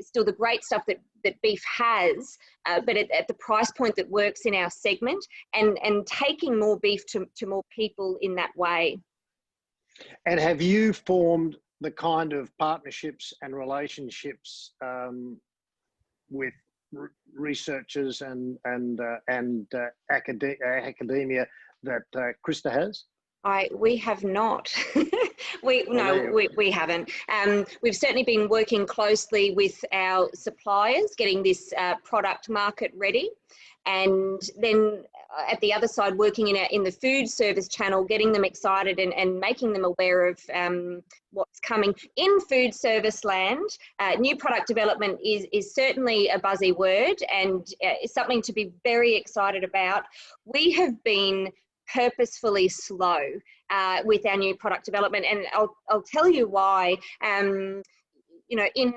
still the great stuff that beef has, but at the price point that works in our segment, and taking more beef to more people in that way. And have you formed the kind of partnerships and relationships with researchers and academia that Krista has? We have not. We haven't. We've certainly been working closely with our suppliers, getting this product market ready, and then at the other side, working in the food service channel, getting them excited and making them aware of what's coming in food service land. New product development is certainly a buzzy word, and is something to be very excited about. We have been purposefully slow with our new product development, and I'll tell you why. You know, in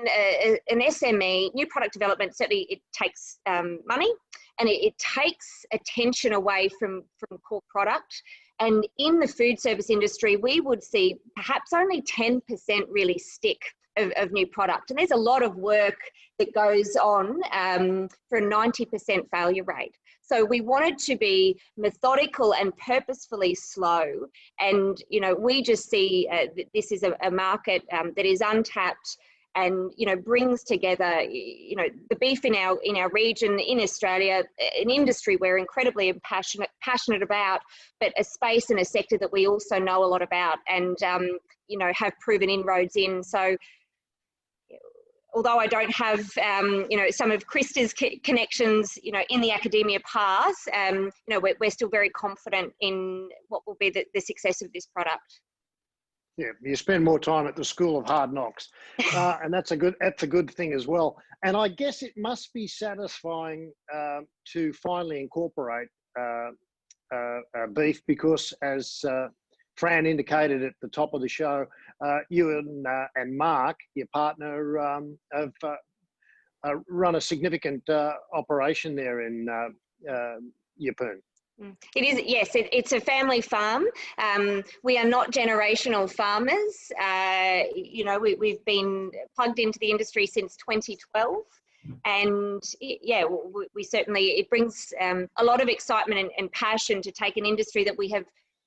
an SME, new product development, certainly it takes money, and it takes attention away from core product. And in the food service industry, we would see perhaps only 10% really stick of new product. And there's a lot of work that goes on for a 90% failure rate. So we wanted to be methodical and purposefully slow. And, you know, we just see that this is a market that is untapped, and, you know, brings together, you know, the beef in our region, in Australia, an industry we're incredibly passionate about, but a space and a sector that we also know a lot about, and, you know, have proven inroads in. So although I don't have, you know, some of Krista's connections, you know, in the academia path, you know, we're still very confident in what will be the success of this product. Yeah, you spend more time at the School of Hard Knocks, and that's a good thing as well. And I guess it must be satisfying to finally incorporate beef, because as Fran indicated at the top of the show, you and Mark, your partner, have run a significant operation there in Yeppoon. It is, yes, it's a family farm. We are not generational farmers. You know, we've been plugged into the industry since 2012. And yeah, we certainly, it brings a lot of excitement and passion to take an industry that we have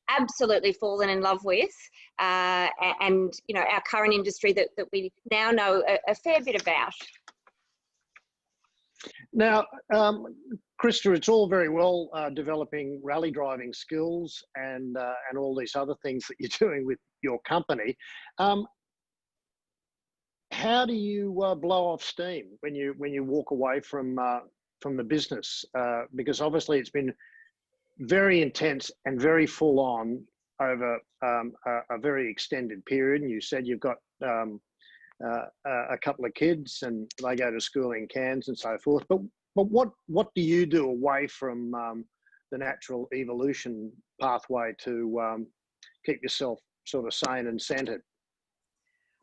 absolutely fallen in love with, and, you know, our current industry that we now know a fair bit about. Now, Krista, it's all very well developing rally driving skills and all these other things that you're doing with your company. How do you blow off steam when you walk away from the business? Because obviously it's been very intense and very full on over a very extended period. And you said you've got a couple of kids and they go to school in Cairns and so forth. But what do you do away from the natural evolution pathway to keep yourself sort of sane and centered?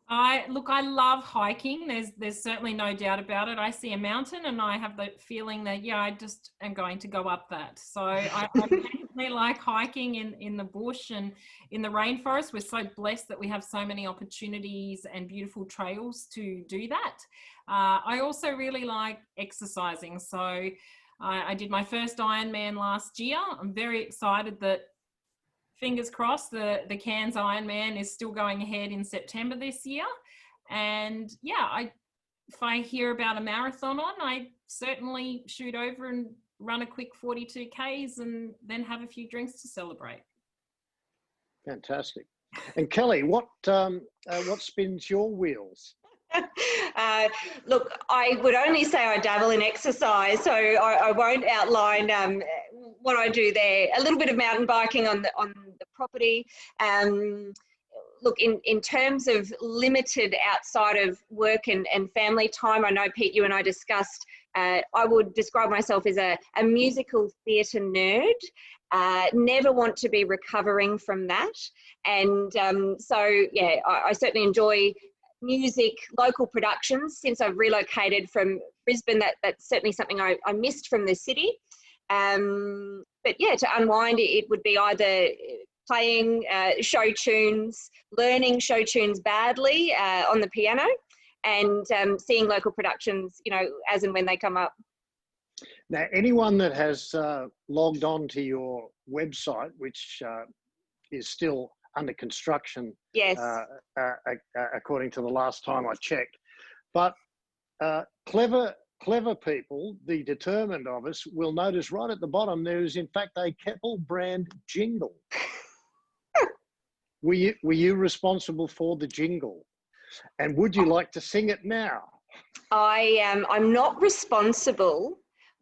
I love hiking. There's certainly no doubt about it. I see a mountain and I have the feeling that, yeah, I just am going to go up that. So I definitely like hiking in the bush and in the rainforest. We're so blessed that we have so many opportunities and beautiful trails to do that. I also really like exercising. So I did my first Ironman last year. I'm very excited that, fingers crossed, the Cairns Ironman is still going ahead in September this year. And yeah, if I hear about a marathon on, I certainly shoot over and run a quick 42 Ks and then have a few drinks to celebrate. Fantastic. And Kelly, what spins your wheels? Look, I would only say I dabble in exercise, so I won't outline what I do there. A little bit of mountain biking on the property. Look, in terms of limited outside of work and family time, I know, Pete, you and I discussed, I would describe myself as a musical theatre nerd. Never want to be recovering from that. And so, yeah, I certainly enjoy music, local productions. Since I've relocated from Brisbane, that's certainly something I missed from the city. But yeah, to unwind, it would be either playing show tunes, learning show tunes badly on the piano, and seeing local productions, you know, as and when they come up. Now, anyone that has logged on to your website, which is still under construction, Yes. According to the last time I checked, but clever people, the determined of us, will notice right at the bottom there is in fact a Keppel brand jingle. Were you responsible for the jingle, and would you like to sing it now? I'm not responsible,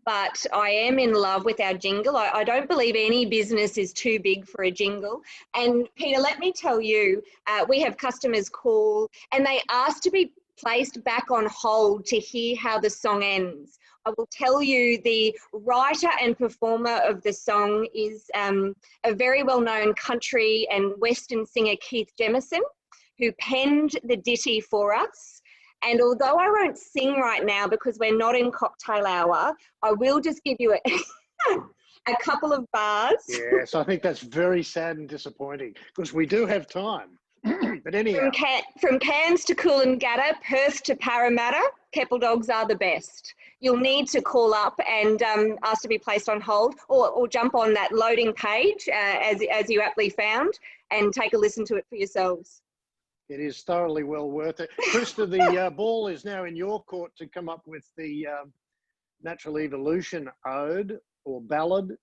but I am in love with our jingle. I don't believe any business is too big for a jingle. And Peter, let me tell you, we have customers call and they ask to be placed back on hold to hear how the song ends. I will tell you, the writer and performer of the song is a very well-known country and Western singer, Keith Jemison, who penned the ditty for us. And although I won't sing right now because we're not in cocktail hour, I will just give you a couple of bars. Yes, I think that's very sad and disappointing because we do have time. But anyhow. From Cairns to Coolangatta, Perth to Parramatta, Keppel dogs are the best. You'll need to call up and ask to be placed on hold, or jump on that loading page as you aptly found, and take a listen to it for yourselves. It is thoroughly well worth it. Krista, the ball is now in your court to come up with the natural evolution ode or ballad.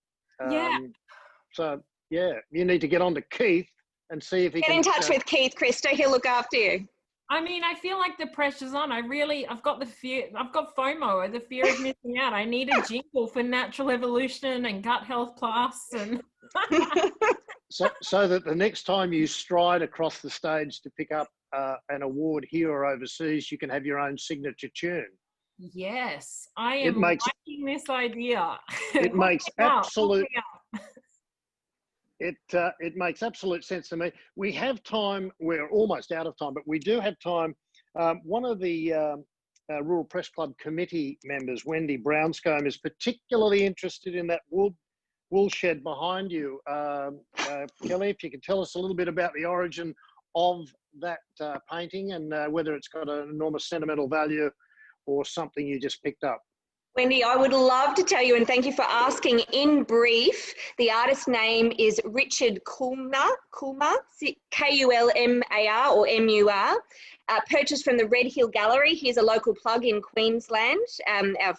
So, yeah, you need to get on to Keith and see if he can... Get in touch with Keith, Krista. He'll look after you. I mean, I feel like the pressure's on. I've got FOMO, the fear of missing out. I need a jingle for Natural Evolution and Gut Health Plus. And so that the next time you stride across the stage to pick up an award here or overseas, you can have your own signature tune. Yes, I am liking this idea. It makes absolute... It makes absolute sense to me. We have time. We're almost out of time, but we do have time. One of the Rural Press Club committee members, Wendy Brownscombe, is particularly interested in that wool shed behind you. Kelly, if you could tell us a little bit about the origin of that painting and whether it's got an enormous sentimental value or something you just picked up. Wendy, I would love to tell you, and thank you for asking. In brief, the artist's name is Richard Kulmar, K-U-L-M-A-R or M-U-R, purchased from the Red Hill Gallery. Here's a local plug in Queensland,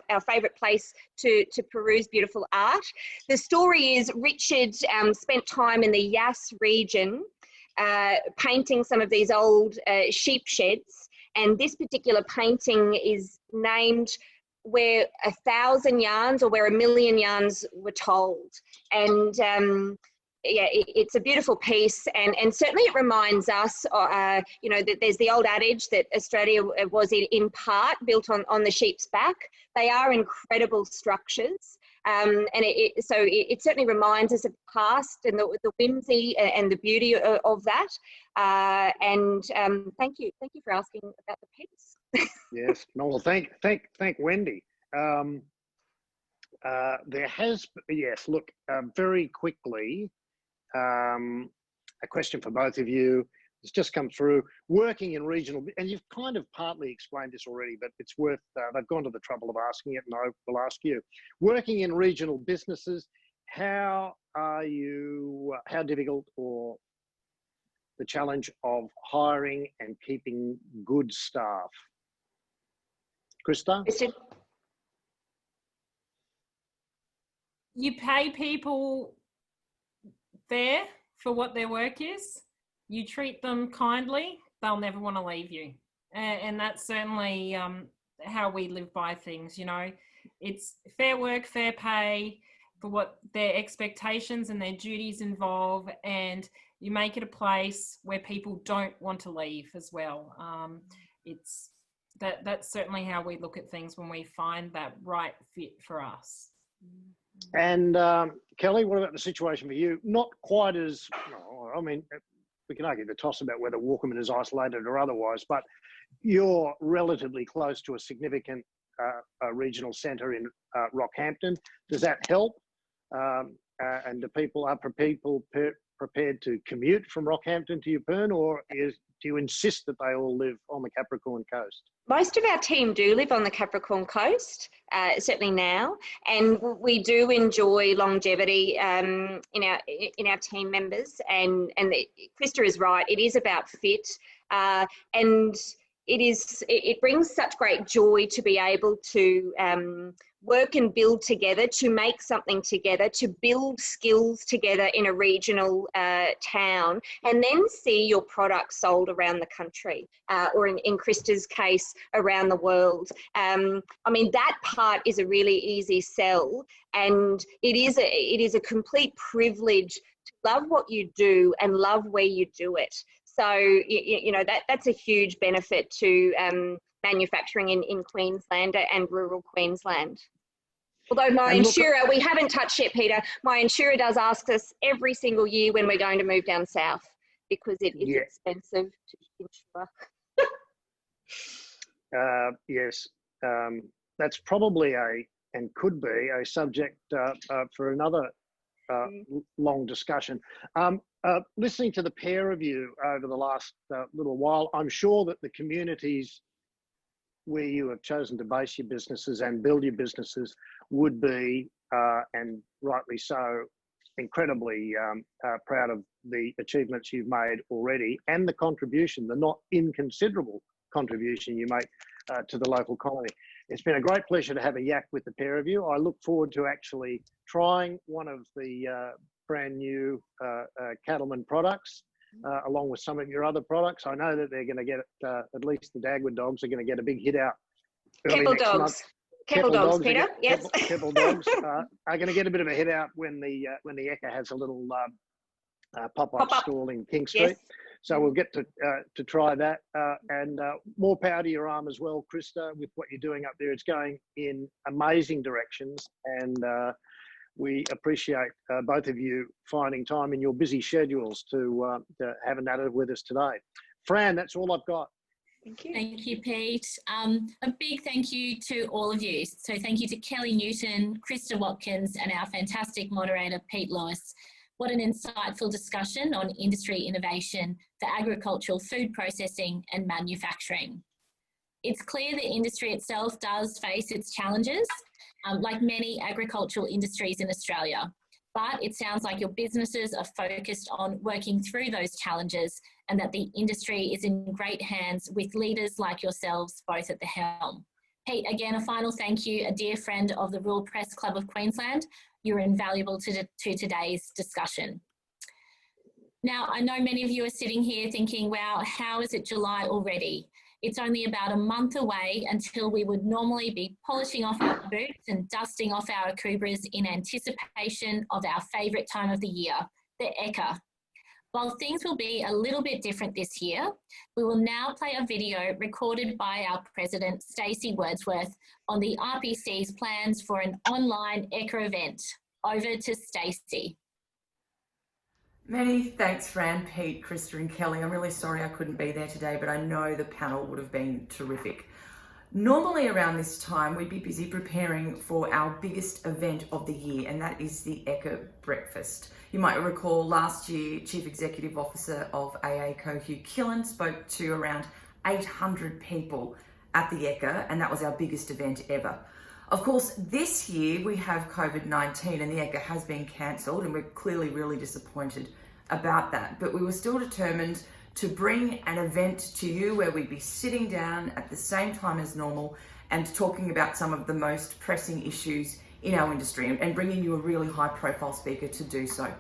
our favourite place to peruse beautiful art. The story is Richard spent time in the Yass region painting some of these old sheep sheds, and this particular painting is named where 1,000 yarns or where 1,000,000 yarns were told. And yeah, it's a beautiful piece, and certainly it reminds us, you know, that there's the old adage that Australia was in part built on the sheep's back. They are incredible structures. So it certainly reminds us of the past and the whimsy and the beauty of that. Thank you for asking about the pets. Yes, no, well, thank Wendy. There has, yes, look, very quickly, a question for both of you. It's just come through. Working in regional, and you've kind of partly explained this already, but it's worth, they've gone to the trouble of asking it, and I will ask you. Working in regional businesses, how difficult or the challenge of hiring and keeping good staff? Krista? You pay people fair for what their work is. You treat them kindly, they'll never want to leave you. And that's certainly how we live by things, you know. It's fair work, fair pay for what their expectations and their duties involve, and you make it a place where people don't want to leave as well. That's certainly how we look at things when we find that right fit for us. And Kelly, what about the situation for you? Not quite as, I mean, we can argue the toss about whether Walkerman is isolated or otherwise, but you're relatively close to a significant regional centre in Rockhampton. Does that help? And are people prepared to commute from Rockhampton to Yeppoon, or do you insist that they all live on the Capricorn Coast? Most of our team do live on the Capricorn Coast, certainly now, and we do enjoy longevity in our team members. And Krista is right; it is about fit, and it brings such great joy to be able to work and build together, to make something together, to build skills together in a regional town, and then see your product sold around the country, or in Krista's case, around the world. I mean, that part is a really easy sell, and it is a complete privilege to love what you do and love where you do it. So, you know, that's a huge benefit to manufacturing in Queensland and rural Queensland. Although my insurer, we haven't touched yet, Peter, my insurer does ask us every single year when we're going to move down south, because it is expensive to insure. Yes, that's probably and could be a subject for another long discussion. Listening to the pair of you over the last little while, I'm sure that the communities where you have chosen to base your businesses and build your businesses would be, and rightly so, incredibly proud of the achievements you've made already and the contribution, the not inconsiderable contribution you make to the local economy. It's been a great pleasure to have a yak with the pair of you. I look forward to actually trying one of the brand new Cattleman products, along with some of your other products. I know that they're going to get, at least the Dagwood dogs are going to get a big hit out early next month. Kettle dogs, Peter. Yes. Kettle dogs are going to get a bit of a hit out when the Ekka has a little pop-up stall in King Street. Yes. So we'll get to try that, and more power to your arm as well, Krista, with what you're doing up there. It's going in amazing directions, and we appreciate both of you finding time in your busy schedules to have a natter with us today. Fran, that's all I've got. Thank you. Thank you, Pete. A big thank you to all of you. So thank you to Kelly Newton, Krista Watkins, and our fantastic moderator, Pete Lewis. What an insightful discussion on industry innovation for agricultural food processing and manufacturing. It's clear the industry itself does face its challenges, like many agricultural industries in Australia. But it sounds like your businesses are focused on working through those challenges, and that the industry is in great hands with leaders like yourselves both at the helm. Pete, again, a final thank you, a dear friend of the Rural Press Club of Queensland. You're invaluable to today's discussion. Now, I know many of you are sitting here thinking, wow, how is it July already? It's only about a month away until we would normally be polishing off our boots and dusting off our akubras in anticipation of our favourite time of the year, the Ekka. While things will be a little bit different this year, we will now play a video recorded by our President, Stacey Wordsworth, on the RPC's plans for an online ECHA event. Over to Stacey. Many thanks, Fran, Pete, Krista and Kelly. I'm really sorry I couldn't be there today, but I know the panel would have been terrific. Normally around this time, we'd be busy preparing for our biggest event of the year, and that is the ECHA Breakfast. You might recall last year, Chief Executive Officer of AACO, Hugh Killen, spoke to around 800 people at the ECHA, and that was our biggest event ever. Of course, this year we have COVID-19 and the ECHA has been cancelled, and we're clearly really disappointed about that. But we were still determined to bring an event to you where we'd be sitting down at the same time as normal and talking about some of the most pressing issues in our industry and bringing you a really high profile speaker to do so.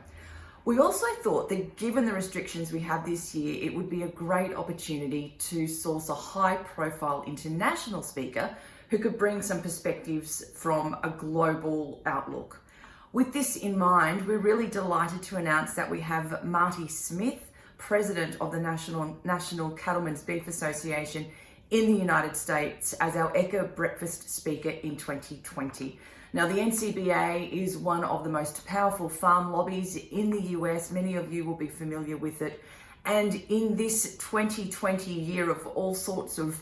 We also thought that given the restrictions we have this year, it would be a great opportunity to source a high profile international speaker who could bring some perspectives from a global outlook. With this in mind, we're really delighted to announce that we have Marty Smith, President of the National Cattlemen's Beef Association in the United States, as our ECHA breakfast speaker in 2020. Now, the NCBA is one of the most powerful farm lobbies in the US. Many of you will be familiar with it. And in this 2020 year of all sorts of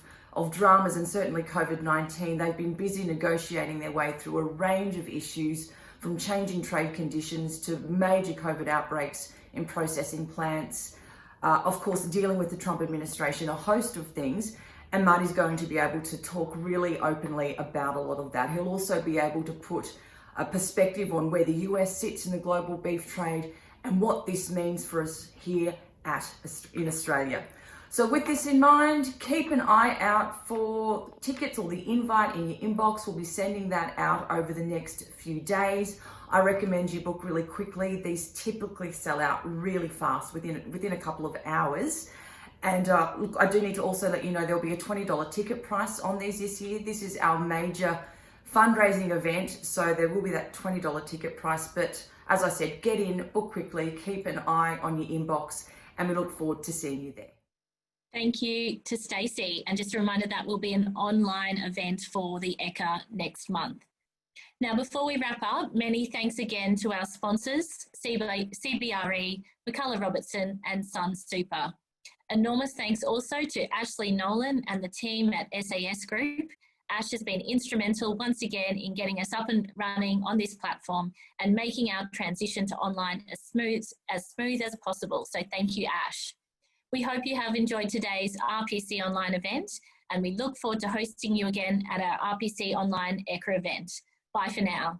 dramas and certainly COVID-19, they've been busy negotiating their way through a range of issues, from changing trade conditions to major COVID outbreaks in processing plants, of course, dealing with the Trump administration, a host of things. And Marty's going to be able to talk really openly about a lot of that. He'll also be able to put a perspective on where the US sits in the global beef trade and what this means for us here in Australia. So with this in mind, keep an eye out for tickets or the invite in your inbox. We'll be sending that out over the next few days. I recommend you book really quickly. These typically sell out really fast within a couple of hours. And look, I do need to also let you know there'll be a $20 ticket price on these this year. This is our major fundraising event, so there will be that $20 ticket price. But as I said, get in, book quickly, keep an eye on your inbox, and we look forward to seeing you there. Thank you to Stacey. And just a reminder, that will be an online event for the ECHA next month. Now, before we wrap up, many thanks again to our sponsors, CBRE, McCullough Robertson and Sun Super. Enormous thanks also to Ashley Nolan and the team at SAS Group. Ash has been instrumental once again in getting us up and running on this platform and making our transition to online as smooth as possible. So thank you, Ash. We hope you have enjoyed today's RPC Online event, and we look forward to hosting you again at our RPC Online ECHA event. Bye for now.